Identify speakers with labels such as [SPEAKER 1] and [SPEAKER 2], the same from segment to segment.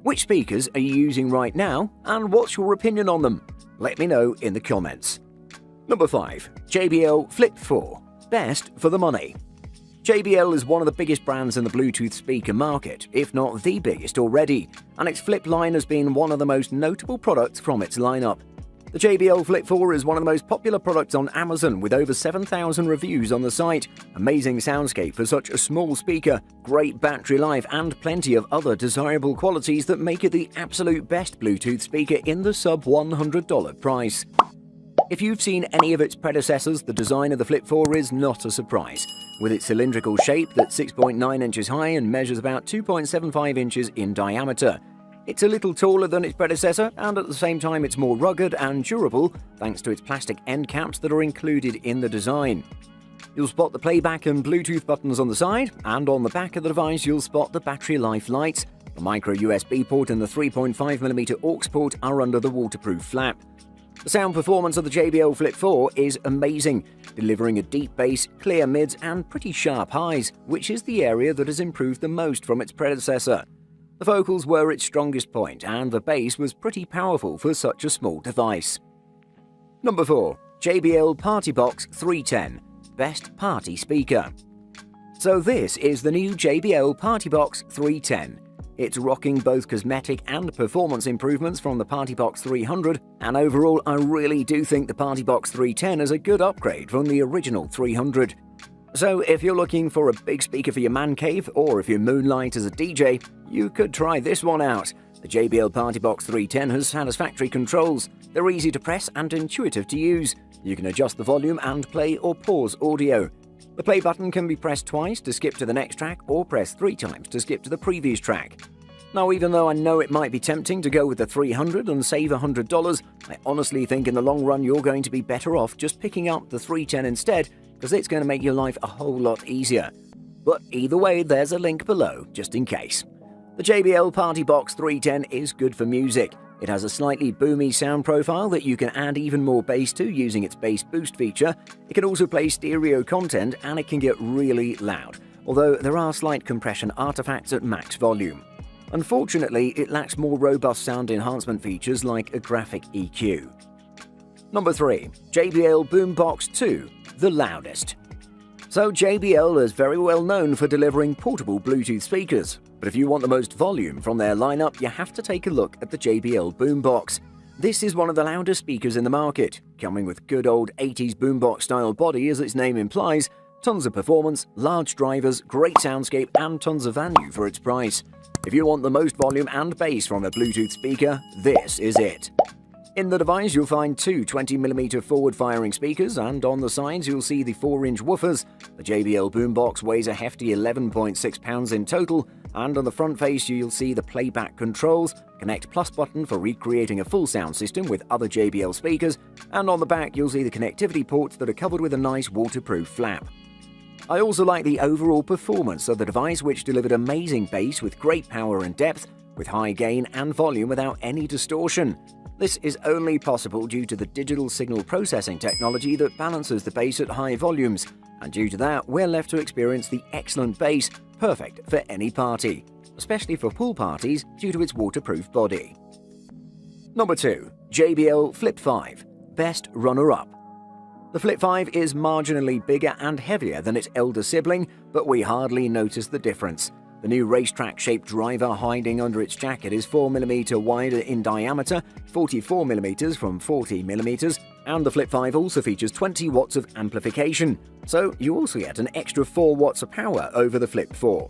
[SPEAKER 1] Which speakers are you using right now, and what's your opinion on them? Let me know in the comments. Number 5. JBL Flip 4. Best for the money. JBL is one of the biggest brands in the Bluetooth speaker market, if not the biggest already, and its Flip line has been one of the most notable products from its lineup. The JBL Flip 4 is one of the most popular products on Amazon with over 7,000 reviews on the site, amazing soundscape for such a small speaker, great battery life, and plenty of other desirable qualities that make it the absolute best Bluetooth speaker in the sub $100 price. If you've seen any of its predecessors, the design of the Flip 4 is not a surprise. With its cylindrical shape that's 6.9 inches high and measures about 2.75 inches in diameter. It's a little taller than its predecessor, and at the same time it's more rugged and durable thanks to its plastic end caps that are included in the design. You'll spot the playback and Bluetooth buttons on the side, and on the back of the device you'll spot the battery life lights. The micro USB port and the 3.5mm aux port are under the waterproof flap. The sound performance of the JBL Flip 4 is amazing, delivering a deep bass, clear mids, and pretty sharp highs, which is the area that has improved the most from its predecessor. The vocals were its strongest point, and the bass was pretty powerful for such a small device. Number 4. JBL Partybox 310. Best Party Speaker. So this is the new JBL Partybox 310. It's rocking both cosmetic and performance improvements from the Partybox 300, and overall I really do think the Partybox 310 is a good upgrade from the original 300. So if you're looking for a big speaker for your man cave, or if you moonlight as a DJ, you could try this one out. The JBL Partybox 310 has satisfactory controls. They're easy to press and intuitive to use. You can adjust the volume and play or pause audio. The play button can be pressed twice to skip to the next track, or press 3 times to skip to the previous track. Now, even though I know it might be tempting to go with the 300 and save $100, I honestly think in the long run you're going to be better off just picking up the 310 instead, because it's going to make your life a whole lot easier. But either way, there's a link below, just in case. The JBL Partybox 310 is good for music. It has a slightly boomy sound profile that you can add even more bass to using its bass boost feature. It can also play stereo content, and it can get really loud, although there are slight compression artifacts at max volume. Unfortunately, it lacks more robust sound enhancement features like a graphic EQ. Number 3. JBL Boombox 2, the loudest. So JBL is very well known for delivering portable Bluetooth speakers, but if you want the most volume from their lineup, you have to take a look at the JBL Boombox. This is one of the loudest speakers in the market, coming with good old 80s boombox style body as its name implies, tons of performance, large drivers, great soundscape, and tons of value for its price. If you want the most volume and bass from a Bluetooth speaker, this is it. In the device you'll find two 20mm forward-firing speakers, and on the sides you'll see the 4-inch woofers. The JBL Boombox weighs a hefty 11.6 pounds in total, and on the front face you'll see the playback controls, Connect Plus button for recreating a full sound system with other JBL speakers, and on the back you'll see the connectivity ports that are covered with a nice waterproof flap. I also like the overall performance of the device, which delivered amazing bass with great power and depth, with high gain and volume without any distortion. This is only possible due to the digital signal processing technology that balances the bass at high volumes, and due to that we're left to experience the excellent bass, perfect for any party, especially for pool parties due to its waterproof body. Number 2. JBL Flip 5, best runner-up. The Flip 5 is marginally bigger and heavier than its elder sibling, but we hardly notice the difference. The new racetrack-shaped driver hiding under its jacket is 4mm wider in diameter, 44mm from 40mm, and the Flip 5 also features 20 watts of amplification, so you also get an extra 4 watts of power over the Flip 4.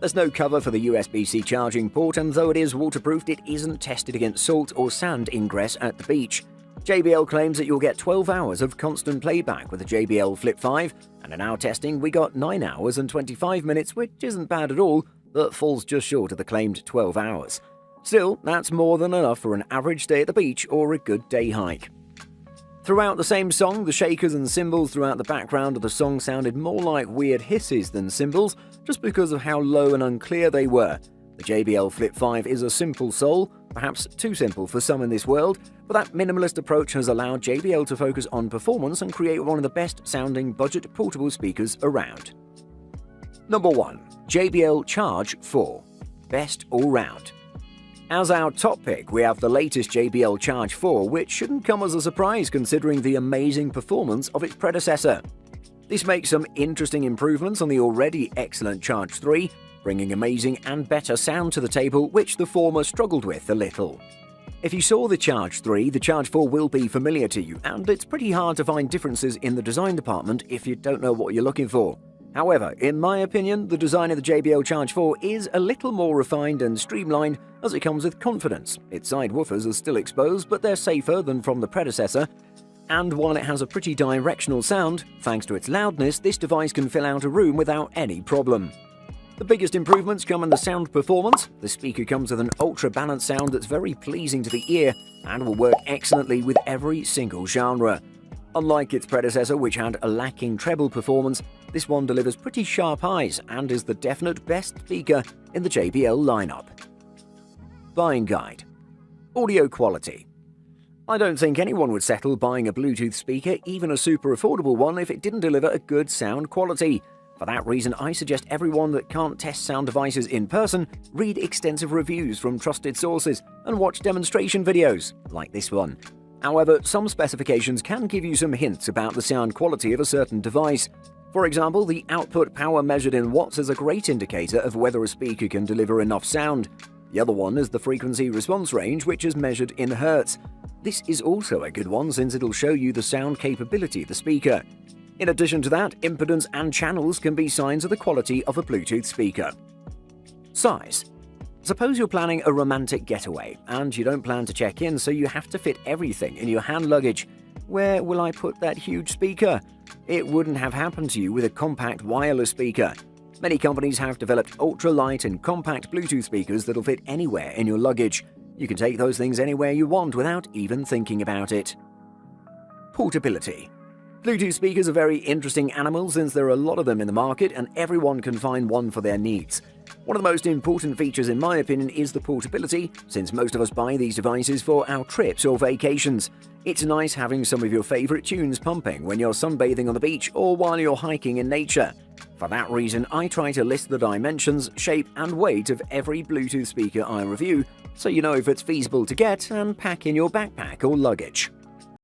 [SPEAKER 1] There's no cover for the USB-C charging port, and though it is waterproofed, it isn't tested against salt or sand ingress at the beach. JBL claims that you'll get 12 hours of constant playback with the JBL Flip 5, and in our testing we got 9 hours and 25 minutes, which isn't bad at all, but falls just short of the claimed 12 hours. Still, that's more than enough for an average day at the beach or a good day hike. Throughout the same song, the shakers and cymbals throughout the background of the song sounded more like weird hisses than cymbals, just because of how low and unclear they were. The JBL Flip 5 is a simple soul, perhaps too simple for some in this world, but that minimalist approach has allowed JBL to focus on performance and create one of the best sounding budget portable speakers around. Number 1. JBL Charge 4, best all round. As our top pick, we have the latest JBL Charge 4, which shouldn't come as a surprise considering the amazing performance of its predecessor. This makes some interesting improvements on the already excellent Charge 3, bringing amazing and better sound to the table, which the former struggled with a little. If you saw the Charge 3, the Charge 4 will be familiar to you, and it's pretty hard to find differences in the design department if you don't know what you're looking for. However, in my opinion, the design of the JBL Charge 4 is a little more refined and streamlined as it comes with confidence. Its side woofers are still exposed, but they're safer than from the predecessor. And while it has a pretty directional sound, thanks to its loudness, this device can fill out a room without any problem. The biggest improvements come in the sound performance. The speaker comes with an ultra-balanced sound that's very pleasing to the ear and will work excellently with every single genre. Unlike its predecessor, which had a lacking treble performance, this one delivers pretty sharp highs and is the definite best speaker in the JBL lineup. Buying guide. Audio quality. I don't think anyone would settle buying a Bluetooth speaker, even a super affordable one, if it didn't deliver a good sound quality. For that reason, I suggest everyone that can't test sound devices in person read extensive reviews from trusted sources and watch demonstration videos, like this one. However, some specifications can give you some hints about the sound quality of a certain device. For example, the output power measured in watts is a great indicator of whether a speaker can deliver enough sound. The other one is the frequency response range, which is measured in hertz. This is also a good one since it'll show you the sound capability of the speaker. In addition to that, impedance and channels can be signs of the quality of a Bluetooth speaker. Size. Suppose you're planning a romantic getaway, and you don't plan to check in, so you have to fit everything in your hand luggage. Where will I put that huge speaker? It wouldn't have happened to you with a compact wireless speaker. Many companies have developed ultra-light and compact Bluetooth speakers that'll fit anywhere in your luggage. You can take those things anywhere you want without even thinking about it. Portability. Bluetooth speakers are very interesting animals since there are a lot of them in the market and everyone can find one for their needs. One of the most important features in my opinion is the portability, since most of us buy these devices for our trips or vacations. It's nice having some of your favorite tunes pumping when you're sunbathing on the beach or while you're hiking in nature. For that reason, I try to list the dimensions, shape and weight of every Bluetooth speaker I review, so you know if it's feasible to get and pack in your backpack or luggage.